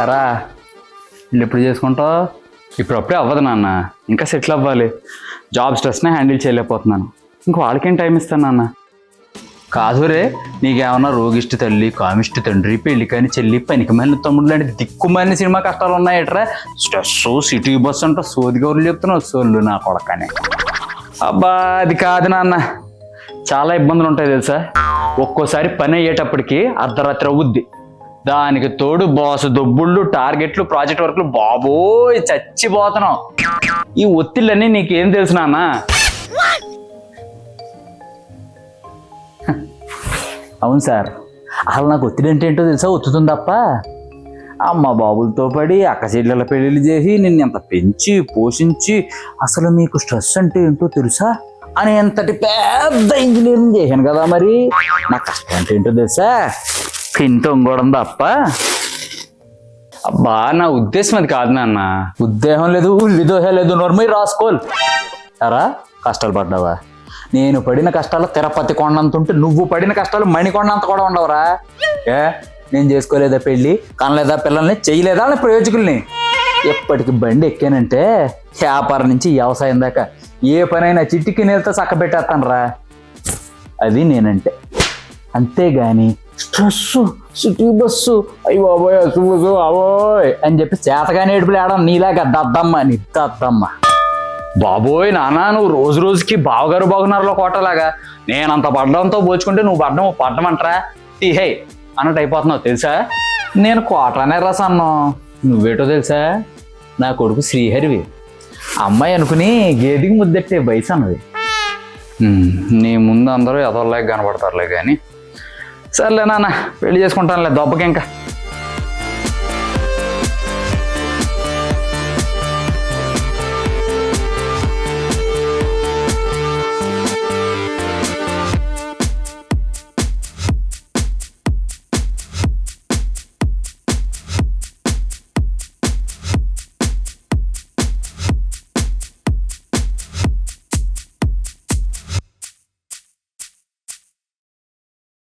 ఎరా వీళ్ళు ఎప్పుడు చేసుకుంటావు? ఇప్పుడప్పుడే అవ్వదు నాన్న, ఇంకా సెటిల్ అవ్వాలి. జాబ్ స్ట్రెస్నే హ్యాండిల్ చేయలేకపోతున్నాను. ఇంక వాళ్ళకేం టైం ఇస్తాను నాన్న? కాదు రే, నీకేమన్నా రోగిష్టి తల్లి, కామిష్టి తండ్రి, పెళ్లి కాని చెల్లి, పనికి మళ్ళీ తమ్ముడు లాంటి దిక్కుమాలిన సినిమా కష్టాలు ఉన్నాయట్రా. స్ట్రెస్, సిటీ బస్ అంటా సోది గౌరులు చెప్తున్నావు, సోళ్ళు నా కొడకని. అబ్బా అది కాదు నాన్న, చాలా ఇబ్బందులు ఉంటాయి తెలుసా. ఒక్కోసారి పని అయ్యేటప్పటికి అర్ధరాత్రి అవుద్ది. దానికి తోడు బాసు దొబ్బుళ్ళు, టార్గెట్లు, ప్రాజెక్ట్ వర్క్లు, బాబోయ్ చచ్చిపోతున్నాం. ఈ ఒత్తిళ్ళన్నీ నీకేం తెలుసు నాన్న? అవును సార్, అసలు నాకు ఒత్తిడి అంటే ఏంటో తెలుసా? ఒత్తుతుంది తప్ప. అమ్మ బాబులతో పడి అక్క చెల్లెల పెళ్ళిళ్ళు చేసి నిన్ను ఎంత పెంచి పోషించి అసలు మీకు స్ట్రెస్ అంటే ఏంటో తెలుసా అని ఎంతటి పెద్ద ఇంజనీరింగ్ చేశాను కదా. మరి నా కష్టం అంటే ఏంటో తెలుసా? తింటూ ఇంకోవడం తప్ప. అబ్బా నా ఉద్దేశం అది కాదు నాన్న. ఉద్దేశం లేదు, ఉల్లిదోహ లేదు, నోర్మై రాసుకోవాలి. సరా కష్టాలు పడ్డావా? నేను పడిన కష్టాలు తిరుపతి కొండంత ఉంటే నువ్వు పడిన కష్టాలు మణికొండంత కూడా ఉండవురా. నేను చేసుకోలేదా పెళ్ళి, కనలేదా పిల్లల్ని, చేయలేదా ప్రయోజకుల్ని. ఎప్పటికి బండి ఎక్కానంటే వ్యాపారం నుంచి వ్యవసాయం దాకా ఏ పనైనా చిట్టికి నేలతో చక్క పెట్టేస్తాను రా. అది నేనంటే. అంతేగాని స్ట్రెస్, సిటీ బస్సు, అయ్యి బాబోయ్ చూసు అవోయ్ అని చెప్పి చేతగానే ఏడుపులు ఆడడం నీలాగా దద్దమ్మ నిద్దద్దమ్మ. బాబోయ్ నాన్న, నువ్వు రోజు రోజుకి బావగారు బాగున్నారులో కోటలాగా నేనంత పడ్డంతో పోల్చుకుంటే నువ్వు పడ్డమంటరా హే అన్నట్టు అయిపోతున్నావు తెలుసా. నేను కోటనే రాసాను, నువ్వేటో తెలుసా? నా కొడుకు శ్రీహరివి. అమ్మాయి అనుకుని గేదికి ముద్దెట్టే వయసు అన్నది. నీ ముందు అందరూ ఎదవలేక కనబడతారులే కానీ సర్లే నాన్న, పెళ్లి చేసుకుంటానులే దెబ్బకి ఇంకా.